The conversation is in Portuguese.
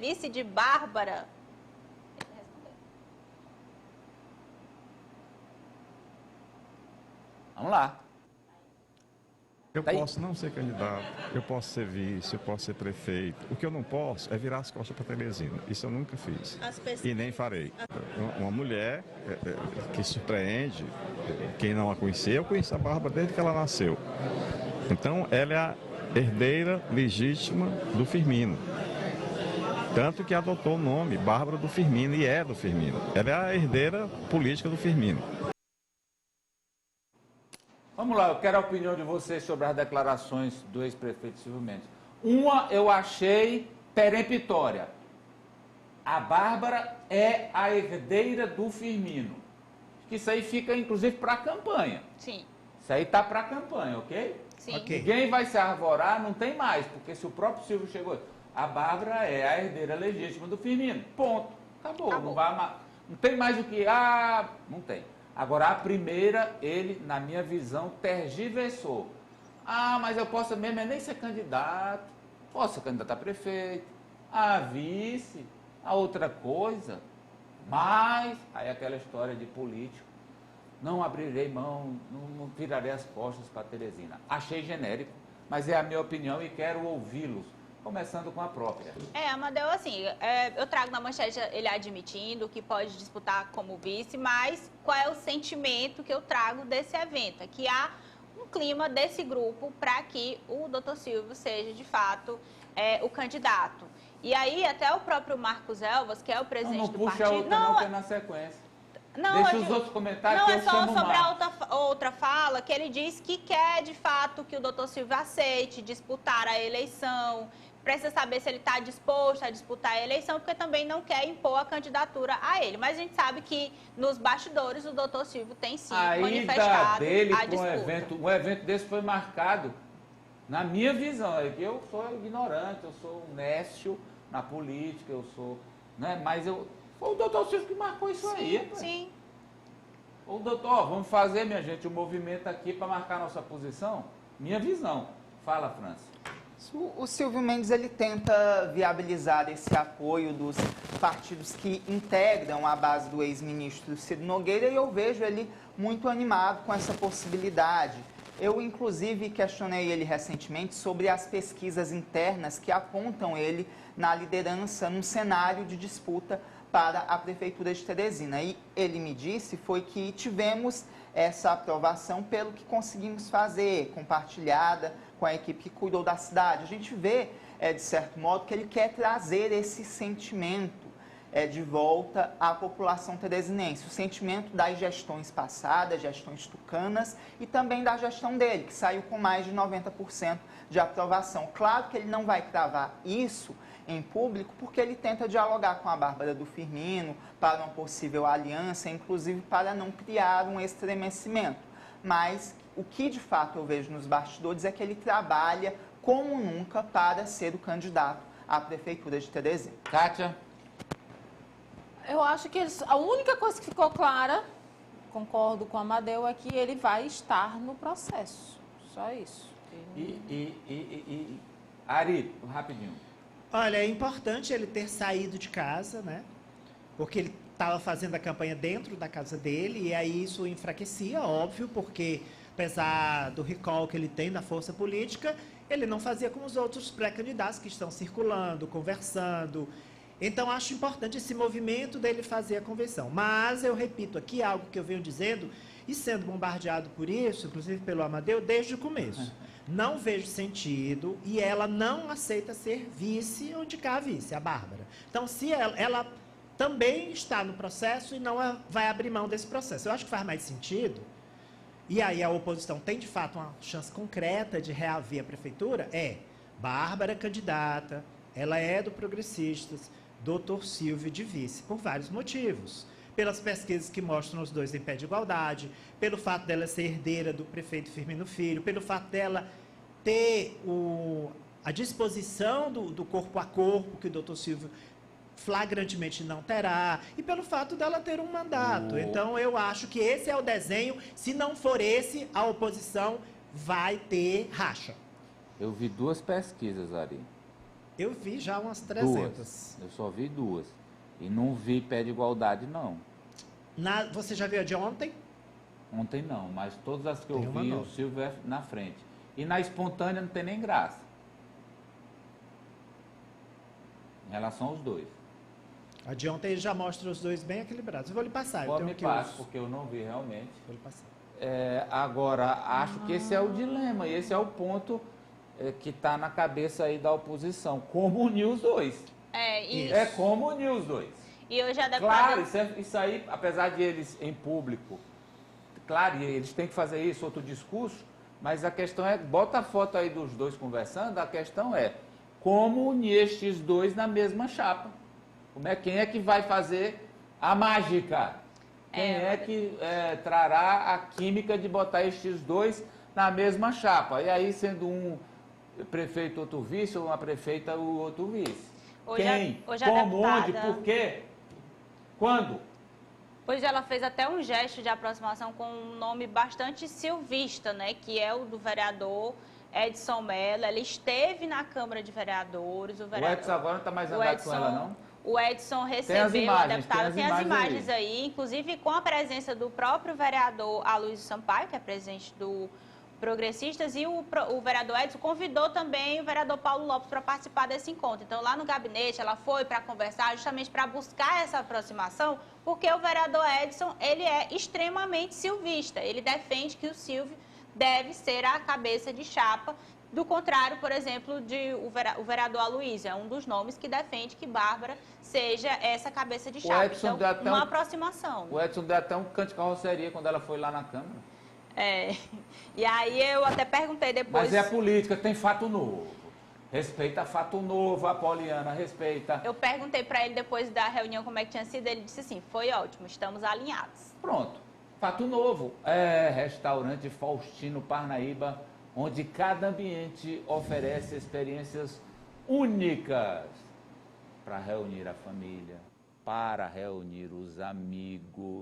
vice de Bárbara? Vamos lá. Eu posso não ser candidato, eu posso ser vice, eu posso ser prefeito. O que eu não posso é virar as costas para Teresina. Isso eu nunca fiz. E nem farei. Uma mulher que surpreende, quem não a conhecia, eu conheço a Bárbara desde que ela nasceu. Então, ela é a herdeira legítima do Firmino. Tanto que adotou o nome Bárbara do Firmino e é do Firmino. Ela é a herdeira política do Firmino. Vamos lá, eu quero a opinião de vocês sobre as declarações do ex-prefeito Silvio Mendes. Uma eu achei peremptória. A Bárbara é a herdeira do Firmino. Isso aí fica, inclusive, para a campanha. Sim. Isso aí está para a campanha, ok? Sim. Okay. Ninguém vai se arvorar, não tem mais, porque se o próprio Silvio chegou... A Bárbara é a herdeira legítima do Firmino. Ponto. Acabou. Não tem mais o que... não tem. Agora, a primeira, ele, na minha visão, tergiversou. Mas eu posso mesmo nem ser candidato. Posso ser candidato a prefeito, a vice, a outra coisa. Mas, aí aquela história de político. Não abrirei mão, não virarei as costas para Teresina. Achei genérico, mas é a minha opinião e quero ouvi-los. Começando com a própria. Amadeu, assim, eu trago na manchete ele admitindo que pode disputar como vice, mas qual é o sentimento que eu trago desse evento? É que há um clima desse grupo para que o doutor Silvio seja, de fato, o candidato. E aí, até o próprio Marcos Elvas, que é o presidente do partido... Não puxa outra não, que é na sequência. Não, deixa os outros comentários que eu chamo Não, é só sobre a outra fala, que ele diz que quer, de fato, que o doutor Silvio aceite disputar a eleição. Precisa saber se ele está disposto a disputar a eleição, porque também não quer impor a candidatura a ele. Mas a gente sabe que nos bastidores o doutor Silvio tem sim manifestado dele a disputa. Um evento desse foi marcado, na minha visão, é que eu sou ignorante, eu sou um nécio na política, eu sou... Né, mas foi o doutor Silvio que marcou isso aí. Sim. O doutor, vamos fazer, minha gente, um movimento aqui para marcar nossa posição? Minha visão. Fala, França. O Silvio Mendes ele tenta viabilizar esse apoio dos partidos que integram a base do ex-ministro Ciro Nogueira e eu vejo ele muito animado com essa possibilidade. Eu, inclusive, questionei ele recentemente sobre as pesquisas internas que apontam ele na liderança num cenário de disputa para a Prefeitura de Teresina. E ele me disse foi que tivemos essa aprovação pelo que conseguimos fazer, compartilhada com a equipe que cuidou da cidade. A gente vê, de certo modo, que ele quer trazer esse sentimento de volta à população teresinense. O sentimento das gestões passadas, gestões tucanas, e também da gestão dele, que saiu com mais de 90% de aprovação. Claro que ele não vai cravar isso em público, porque ele tenta dialogar com a Bárbara do Firmino para uma possível aliança, inclusive para não criar um estremecimento. Mas o que de fato eu vejo nos bastidores é que ele trabalha como nunca para ser o candidato à Prefeitura de Teresina. Kátia? Eu acho que a única coisa que ficou clara, concordo com o Amadeu, é que ele vai estar no processo. Só isso. Ari, rapidinho. Olha, é importante ele ter saído de casa, né? Porque ele estava fazendo a campanha dentro da casa dele e aí isso enfraquecia, óbvio, porque apesar do recall que ele tem na força política, ele não fazia como os outros pré-candidatos que estão circulando, conversando. Então, acho importante esse movimento dele fazer a convenção. Mas, eu repito aqui algo que eu venho dizendo e sendo bombardeado por isso, inclusive pelo Amadeu, desde o começo. Não vejo sentido e ela não aceita ser vice ou indicar a vice, a Bárbara. Então, se ela também está no processo e não vai abrir mão desse processo. Eu acho que faz mais sentido. E aí a oposição tem, de fato, uma chance concreta de reaver a prefeitura? Bárbara candidata, ela é do Progressistas, doutor Silvio de vice, por vários motivos. Pelas pesquisas que mostram os dois em pé de igualdade, pelo fato dela ser herdeira do prefeito Firmino Filho, pelo fato dela ter a disposição do corpo a corpo que o doutor Silvio flagrantemente não terá, e pelo fato dela ter um mandato. Então, eu acho que esse é o desenho. Se não for esse, a oposição vai ter racha. Eu vi duas pesquisas, Ari. Eu vi já umas 300. Eu só vi 2. E não vi pé de igualdade, não. Você já viu a de ontem? Ontem não, mas todas as que eu Tem uma vi, nova. o Silvio é na frente. E na espontânea não tem nem graça. Em relação aos 2. A de ontem já mostra os dois bem equilibrados. Eu vou lhe passar. Pode eu me tenho aqui passar, os... porque eu não vi realmente. Vou lhe passar. Agora, acho que esse é o dilema, e esse é o ponto que está na cabeça aí da oposição. Como unir os dois? É como unir os dois. E hoje a Claro, deputada... isso aí, apesar de eles em público, claro, e eles têm que fazer isso, outro discurso, mas a questão é, bota a foto aí dos dois conversando, a questão é como unir estes dois na mesma chapa. Quem é que vai fazer a mágica? Quem é que trará a química de botar estes dois na mesma chapa? E aí, sendo um prefeito, outro vice, ou uma prefeita, o outro vice. Quem? Como? Onde? Por quê? Quando? Hoje ela fez até um gesto de aproximação com um nome bastante silvista, né? Que é o do vereador Edson Mello. Ela esteve na Câmara de Vereadores. O Edson agora não está mais andado com ela, não? O Edson recebeu a deputada, tem as imagens aí. aí, inclusive com a presença do próprio vereador Aloysio Sampaio, que é presidente do Progressistas, e o vereador Edson convidou também o vereador Paulo Lopes para participar desse encontro. Então, lá no gabinete, ela foi para conversar justamente para buscar essa aproximação, porque o vereador Edson, ele é extremamente silvista. Ele defende que o Silvio deve ser a cabeça de chapa. Do contrário, por exemplo, o vereador Aloysio, é um dos nomes que defende que Bárbara seja essa cabeça de chapa. Então, uma aproximação. O Edson deu até um canto de carroceria quando ela foi lá na Câmara. E aí eu até perguntei depois... Mas é política, tem fato novo. Respeita fato novo, a Poliana respeita. Eu perguntei para ele depois da reunião como é que tinha sido, ele disse assim, foi ótimo, estamos alinhados. Pronto, fato novo. Restaurante Faustino Parnaíba, onde cada ambiente oferece experiências únicas para reunir a família, para reunir os amigos.